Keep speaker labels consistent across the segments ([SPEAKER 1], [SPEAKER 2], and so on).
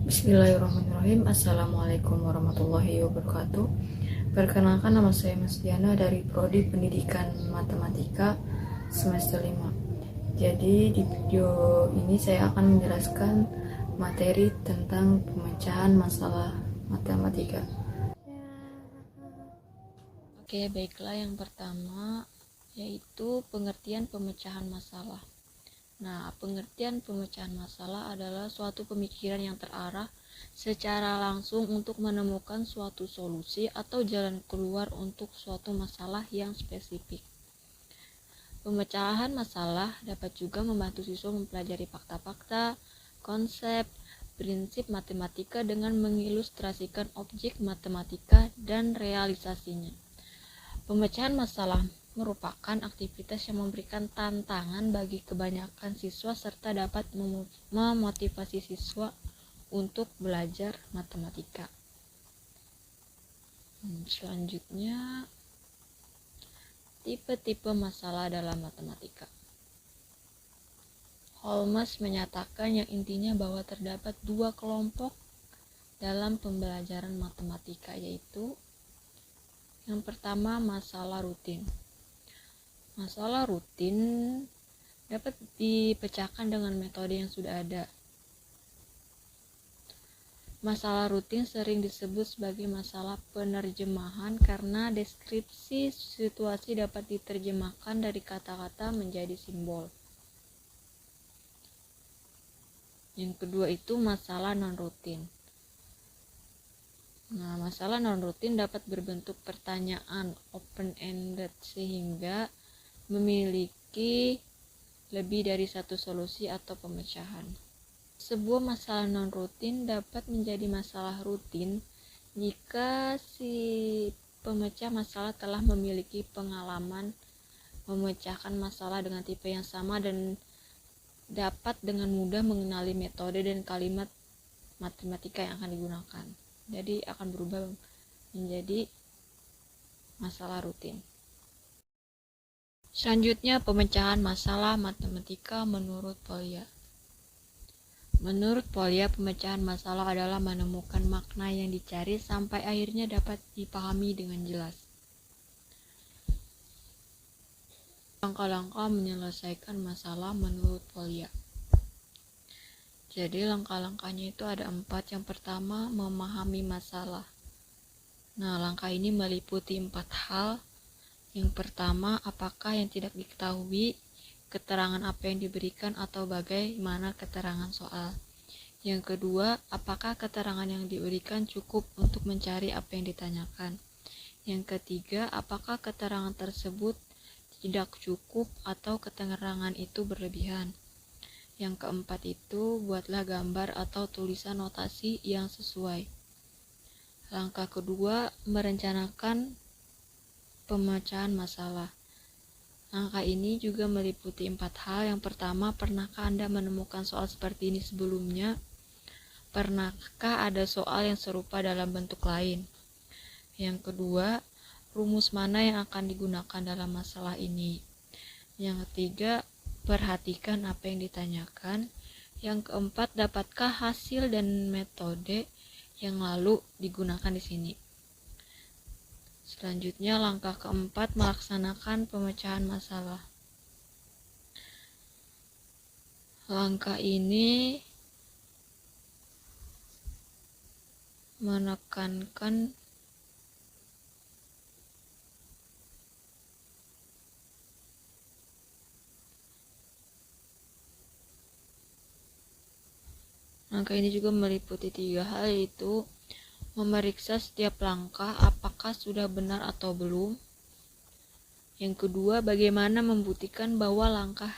[SPEAKER 1] Bismillahirrahmanirrahim. Assalamualaikum warahmatullahi wabarakatuh. Perkenalkan, nama saya Mas Diana dari Prodi Pendidikan Matematika semester 5. Jadi di video ini saya akan menjelaskan materi tentang pemecahan masalah matematika. Oke, baiklah, yang pertama yaitu pengertian pemecahan masalah. Nah, pengertian pemecahan masalah adalah suatu pemikiran yang terarah secara langsung untuk menemukan suatu solusi atau jalan keluar untuk suatu masalah yang spesifik. Pemecahan masalah dapat juga membantu siswa mempelajari fakta-fakta, konsep, prinsip matematika dengan mengilustrasikan objek matematika dan realisasinya. Pemecahan masalah merupakan aktivitas yang memberikan tantangan bagi kebanyakan siswa serta dapat memotivasi siswa untuk belajar matematika. Selanjutnya, tipe-tipe masalah dalam matematika. Holmes menyatakan yang intinya bahwa terdapat dua kelompok dalam pembelajaran matematika, yaitu yang pertama, masalah rutin. Masalah rutin dapat dipecahkan dengan metode yang sudah ada. Masalah rutin sering disebut sebagai masalah penerjemahan karena deskripsi situasi dapat diterjemahkan dari kata-kata menjadi simbol. Yang kedua itu masalah non-rutin. Nah, masalah non-rutin dapat berbentuk pertanyaan open-ended sehingga memiliki lebih dari satu solusi atau pemecahan. Sebuah masalah non-rutin dapat menjadi masalah rutin jika si pemecah masalah telah memiliki pengalaman memecahkan masalah dengan tipe yang sama dan dapat dengan mudah mengenali metode dan kalimat matematika yang akan digunakan. Jadi akan berubah menjadi masalah rutin. Selanjutnya, pemecahan masalah matematika menurut Polya. Menurut Polya, pemecahan masalah adalah menemukan makna yang dicari sampai akhirnya dapat dipahami dengan jelas. Langkah-langkah menyelesaikan masalah menurut Polya. Jadi langkah-langkahnya itu ada 4. Yang pertama, memahami masalah. Nah, langkah ini meliputi 4 hal. Yang pertama, apakah yang tidak diketahui, keterangan apa yang diberikan atau bagaimana keterangan soal. Yang kedua, apakah keterangan yang diberikan cukup untuk mencari apa yang ditanyakan. Yang ketiga, apakah keterangan tersebut tidak cukup atau keterangan itu berlebihan. Yang keempat itu, buatlah gambar atau tulisan notasi yang sesuai. Langkah kedua, merencanakan pemecahan masalah. Langkah ini juga meliputi 4 hal. Yang pertama, pernahkah Anda menemukan soal seperti ini sebelumnya? Pernahkah ada soal yang serupa dalam bentuk lain? Yang kedua, rumus mana yang akan digunakan dalam masalah ini? Yang ketiga, perhatikan apa yang ditanyakan. Yang keempat, dapatkah hasil dan metode yang lalu digunakan di sini? Selanjutnya, langkah keempat, melaksanakan pemecahan masalah. Langkah ini menekankan Langkah ini juga meliputi 3 hal, yaitu memeriksa setiap langkah apakah sudah benar atau belum. Yang kedua, bagaimana membuktikan bahwa langkah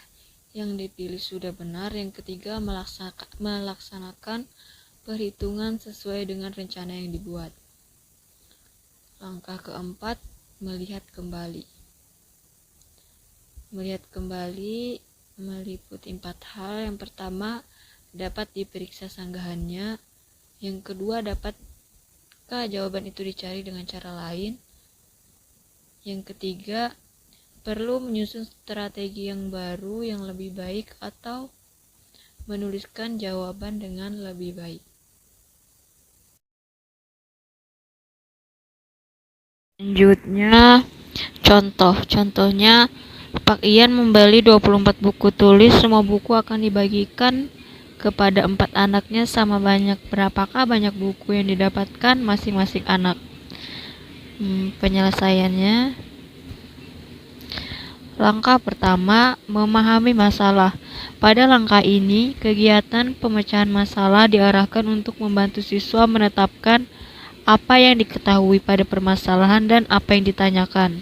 [SPEAKER 1] yang dipilih sudah benar. Yang ketiga, melaksanakan perhitungan sesuai dengan rencana yang dibuat. Langkah keempat, melihat kembali. Melihat kembali meliputi 4 hal. Yang pertama, dapat diperiksa sanggahannya. Yang kedua, dapatkah jawaban itu dicari dengan cara lain. Yang ketiga, perlu menyusun strategi yang baru yang lebih baik atau menuliskan jawaban dengan lebih baik. Selanjutnya, contohnya Pak Ian membeli 24 buku tulis, semua buku akan dibagikan kepada 4 anaknya sama banyak. Berapakah banyak buku yang didapatkan masing-masing anak? Penyelesaiannya, langkah pertama, memahami masalah. Pada langkah ini, kegiatan pemecahan masalah diarahkan untuk membantu siswa menetapkan apa yang diketahui pada permasalahan dan apa yang ditanyakan.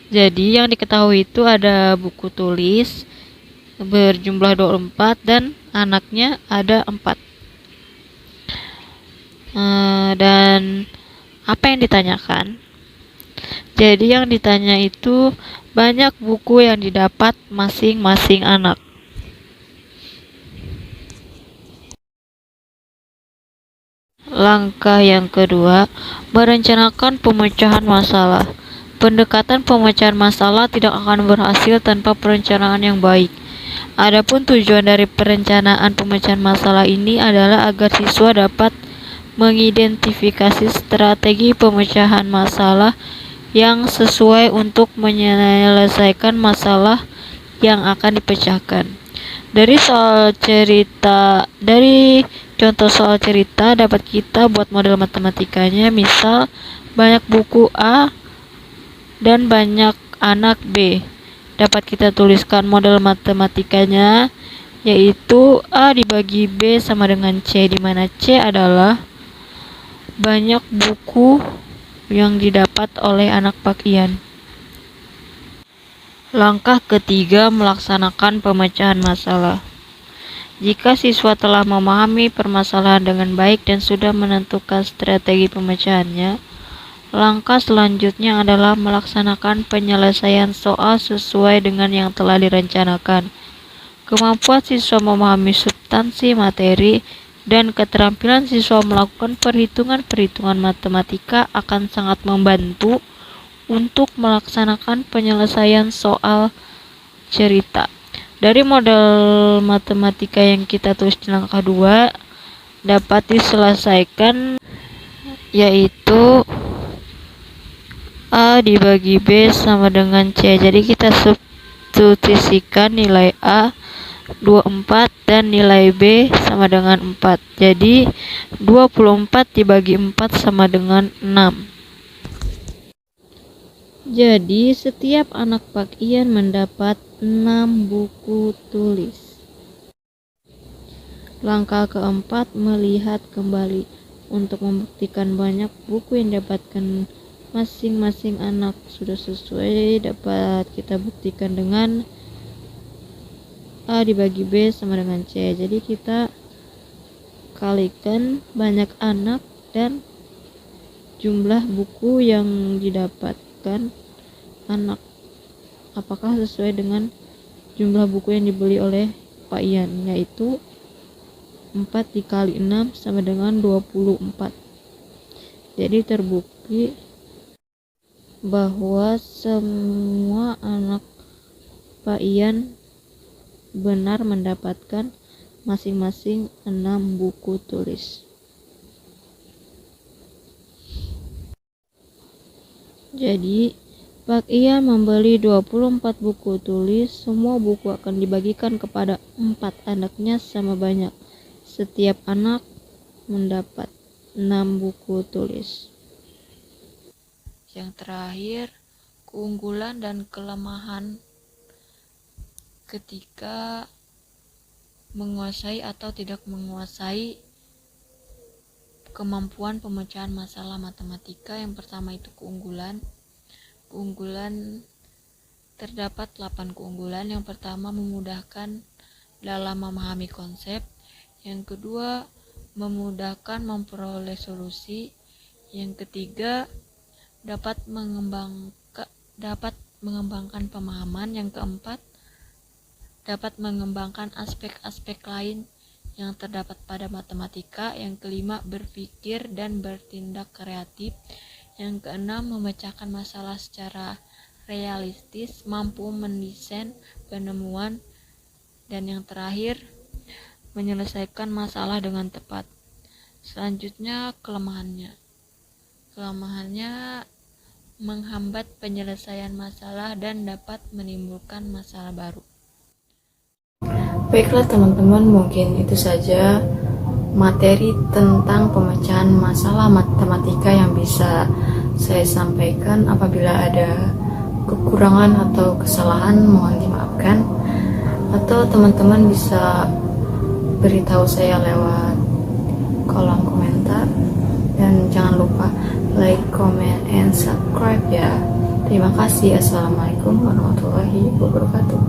[SPEAKER 1] Jadi yang diketahui itu ada buku tulis berjumlah 24 dan anaknya ada 4. Dan apa yang ditanyakan? Jadi yang ditanya itu banyak buku yang didapat masing-masing anak. Langkah yang kedua, merencanakan pemecahan masalah. Pendekatan pemecahan masalah tidak akan berhasil tanpa perencanaan yang baik. Adapun tujuan dari perencanaan pemecahan masalah ini adalah agar siswa dapat mengidentifikasi strategi pemecahan masalah yang sesuai untuk menyelesaikan masalah yang akan dipecahkan. Dari contoh soal cerita dapat kita buat model matematikanya, misal banyak buku A dan banyak anak B. Dapat kita tuliskan model matematikanya, yaitu A dibagi B sama dengan C, di mana C adalah banyak buku yang didapat oleh anak Pak Ian. Langkah ketiga, melaksanakan pemecahan masalah. Jika siswa telah memahami permasalahan dengan baik dan sudah menentukan strategi pemecahannya, langkah selanjutnya adalah melaksanakan penyelesaian soal sesuai dengan yang telah direncanakan. Kemampuan siswa memahami substansi materi dan keterampilan siswa melakukan perhitungan-perhitungan matematika akan sangat membantu untuk melaksanakan penyelesaian soal cerita. Dari model matematika yang kita tulis di langkah 2 dapat diselesaikan, yaitu A dibagi B sama dengan C. Jadi kita substitusikan nilai A 24 dan nilai B sama dengan 4. Jadi 24 dibagi 4 sama dengan 6. Jadi setiap anak Pak Ian mendapat 6 buku tulis. Langkah keempat, melihat kembali. Untuk membuktikan banyak buku yang didapatkan masing-masing anak sudah sesuai, dapat kita buktikan dengan A dibagi B sama dengan C. Jadi kita kalikan banyak anak dan jumlah buku yang didapatkan anak, apakah sesuai dengan jumlah buku yang dibeli oleh Pak Ian, yaitu 4 dikali 6 sama dengan 24. Jadi terbukti bahwa semua anak Pak Ian benar mendapatkan masing-masing 6 buku tulis. Jadi Pak Ian membeli 24 buku tulis, semua buku akan dibagikan kepada 4 anaknya sama banyak. Setiap anak mendapat 6 buku tulis. Yang terakhir, keunggulan dan kelemahan ketika menguasai atau tidak menguasai kemampuan pemecahan masalah matematika. Yang pertama itu keunggulan. Terdapat 8 keunggulan. Yang pertama, memudahkan dalam memahami konsep. Yang kedua, memudahkan memperoleh solusi. Yang ketiga, dapat mengembangkan pemahaman. Yang keempat, dapat mengembangkan aspek-aspek lain yang terdapat pada matematika. Yang kelima, berpikir dan bertindak kreatif. Yang keenam, memecahkan masalah secara realistis, mampu mendesain penemuan. Dan yang terakhir, menyelesaikan masalah dengan tepat. Selanjutnya, kelemahannya. kelemahannya menghambat penyelesaian masalah dan dapat menimbulkan masalah baru.
[SPEAKER 2] Baiklah teman-teman, mungkin itu saja materi tentang pemecahan masalah matematika yang bisa saya sampaikan. Apabila ada kekurangan atau kesalahan, mohon dimaafkan. Atau teman-teman bisa beritahu saya lewat kolom komentar. Dan jangan lupa like, comment, and subscribe ya. Terima kasih. Assalamualaikum warahmatullahi wabarakatuh.